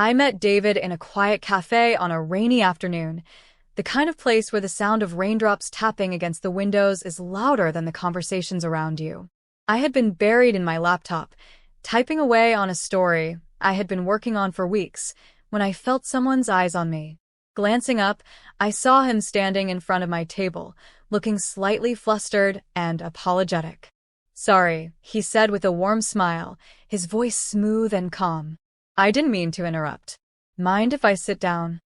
I met David in a quiet cafe on a rainy afternoon, the kind of place where the sound of raindrops tapping against the windows is louder than the conversations around you. I had been buried in my laptop, typing away on a story I had been working on for weeks, when I felt someone's eyes on me. Glancing up, I saw him standing in front of my table, looking slightly flustered and apologetic. "Sorry," he said with a warm smile, his voice smooth and calm. "I didn't mean to interrupt. Mind if I sit down?"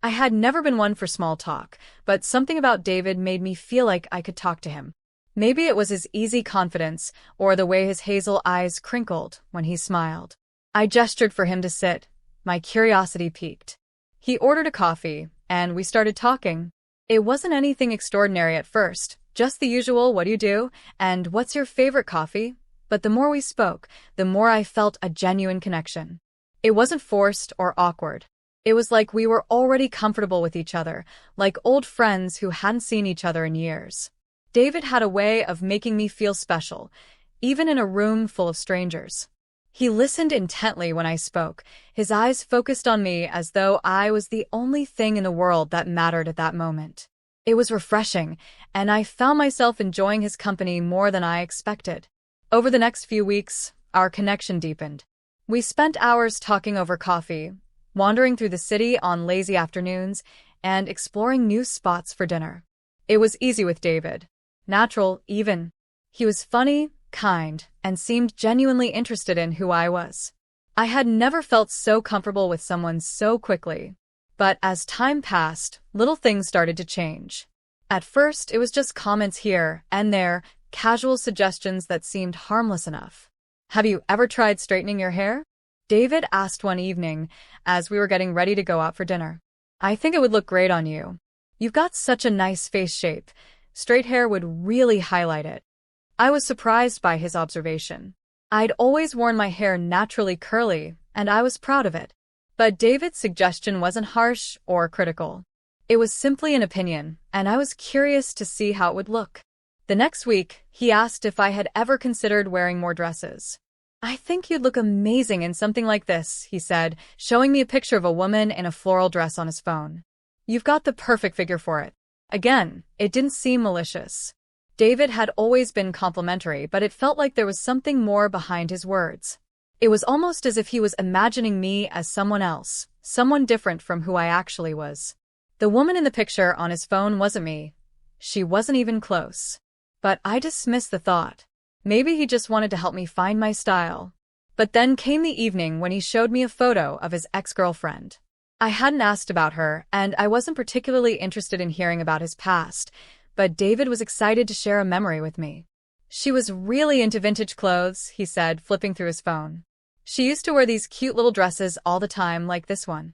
I had never been one for small talk, but something about David made me feel like I could talk to him. Maybe it was his easy confidence or the way his hazel eyes crinkled when he smiled. I gestured for him to sit, my curiosity piqued. He ordered a coffee, and we started talking. It wasn't anything extraordinary at first, just the usual "what do you do?" and "what's your favorite coffee?" But the more we spoke, the more I felt a genuine connection. It wasn't forced or awkward. It was like we were already comfortable with each other, like old friends who hadn't seen each other in years. David had a way of making me feel special, even in a room full of strangers. He listened intently when I spoke, his eyes focused on me as though I was the only thing in the world that mattered at that moment. It was refreshing, and I found myself enjoying his company more than I expected. Over the next few weeks, our connection deepened. We spent hours talking over coffee, wandering through the city on lazy afternoons, and exploring new spots for dinner. It was easy with David. Natural, even. He was funny, kind, and seemed genuinely interested in who I was. I had never felt so comfortable with someone so quickly. But as time passed, little things started to change. At first, it was just comments here and there, casual suggestions that seemed harmless enough. "Have you ever tried straightening your hair?" David asked one evening, as we were getting ready to go out for dinner. "I think it would look great on you. You've got such a nice face shape. Straight hair would really highlight it." I was surprised by his observation. I'd always worn my hair naturally curly, and I was proud of it. But David's suggestion wasn't harsh or critical. It was simply an opinion, and I was curious to see how it would look. The next week, he asked if I had ever considered wearing more dresses. "I think you'd look amazing in something like this," he said, showing me a picture of a woman in a floral dress on his phone. "You've got the perfect figure for it." Again, it didn't seem malicious. David had always been complimentary, but it felt like there was something more behind his words. It was almost as if he was imagining me as someone else, someone different from who I actually was. The woman in the picture on his phone wasn't me. She wasn't even close. But I dismissed the thought. Maybe he just wanted to help me find my style. But then came the evening when he showed me a photo of his ex-girlfriend. I hadn't asked about her, and I wasn't particularly interested in hearing about his past, but David was excited to share a memory with me. "She was really into vintage clothes," he said, flipping through his phone. "She used to wear these cute little dresses all the time, like this one."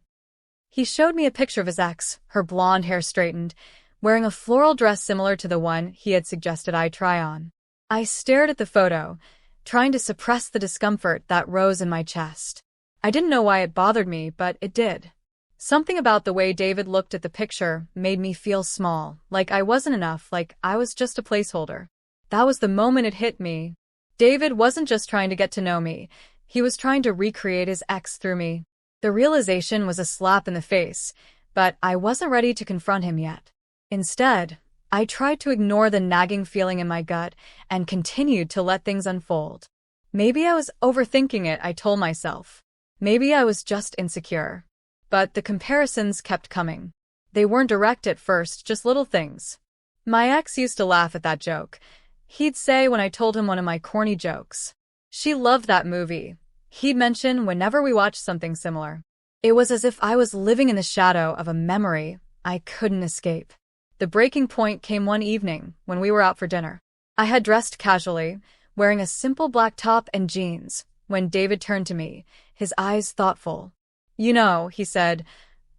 He showed me a picture of his ex, her blonde hair straightened, wearing a floral dress similar to the one he had suggested I try on. I stared at the photo, trying to suppress the discomfort that rose in my chest. I didn't know why it bothered me, but it did. Something about the way David looked at the picture made me feel small, like I wasn't enough, like I was just a placeholder. That was the moment it hit me. David wasn't just trying to get to know me, he was trying to recreate his ex through me. The realization was a slap in the face, but I wasn't ready to confront him yet. Instead, I tried to ignore the nagging feeling in my gut and continued to let things unfold. Maybe I was overthinking it, I told myself. Maybe I was just insecure. But the comparisons kept coming. They weren't direct at first, just little things. My ex used to laugh at that joke. He'd say when I told him one of my corny jokes, "She loved that movie," he'd mention whenever we watched something similar. It was as if I was living in the shadow of a memory I couldn't escape. The breaking point came one evening when we were out for dinner. I had dressed casually, wearing a simple black top and jeans, when David turned to me, his eyes thoughtful. "You know," he said,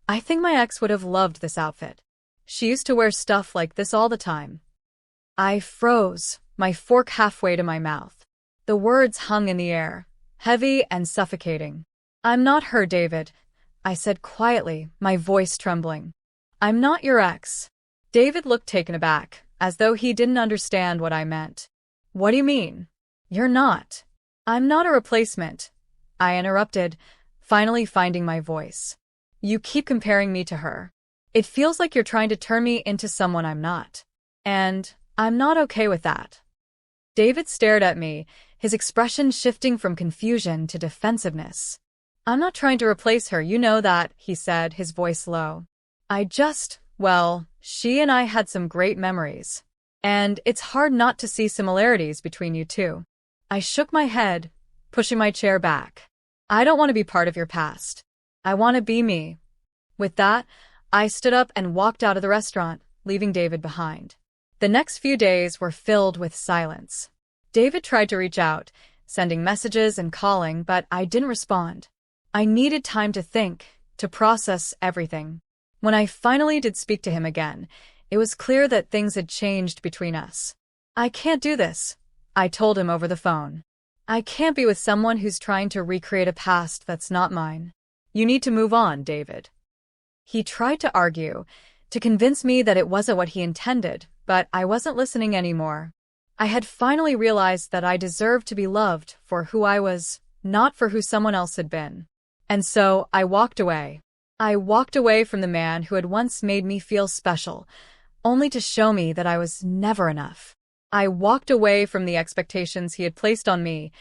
"I think my ex would have loved this outfit. She used to wear stuff like this all the time." I froze, my fork halfway to my mouth. The words hung in the air, heavy and suffocating. "I'm not her, David," I said quietly, my voice trembling. "I'm not your ex." David looked taken aback, as though he didn't understand what I meant. "What do you mean?" "You're not." "I'm not a replacement," I interrupted, finally finding my voice. You keep comparing me to her. It feels like you're trying to turn me into someone I'm not. And I'm not okay with that. David stared at me, his expression shifting from confusion to defensiveness. I'm not trying to replace her, you know that, he said, his voice low. Well, she and I had some great memories. And it's hard not to see similarities between you two. I shook my head, pushing my chair back. I don't want to be part of your past. I want to be me. With that, I stood up and walked out of the restaurant, leaving David behind. The next few days were filled with silence. David tried to reach out, sending messages and calling, but I didn't respond. I needed time to think, to process everything. When I finally did speak to him again, it was clear that things had changed between us. I can't do this, I told him over the phone. I can't be with someone who's trying to recreate a past that's not mine. You need to move on, David. He tried to argue, to convince me that it wasn't what he intended, but I wasn't listening anymore. I had finally realized that I deserved to be loved for who I was, not for who someone else had been. And so I walked away. I walked away from the man who had once made me feel special, only to show me that I was never enough. I walked away from the expectations he had placed on me,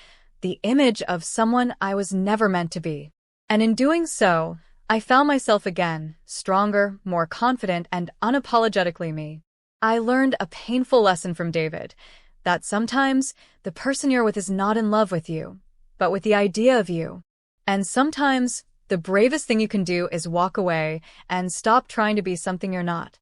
the image of someone I was never meant to be. And in doing so, I found myself again, stronger, more confident, and unapologetically me. I learned a painful lesson from David, that sometimes the person you're with is not in love with you, but with the idea of you. And sometimes the bravest thing you can do is walk away and stop trying to be something you're not.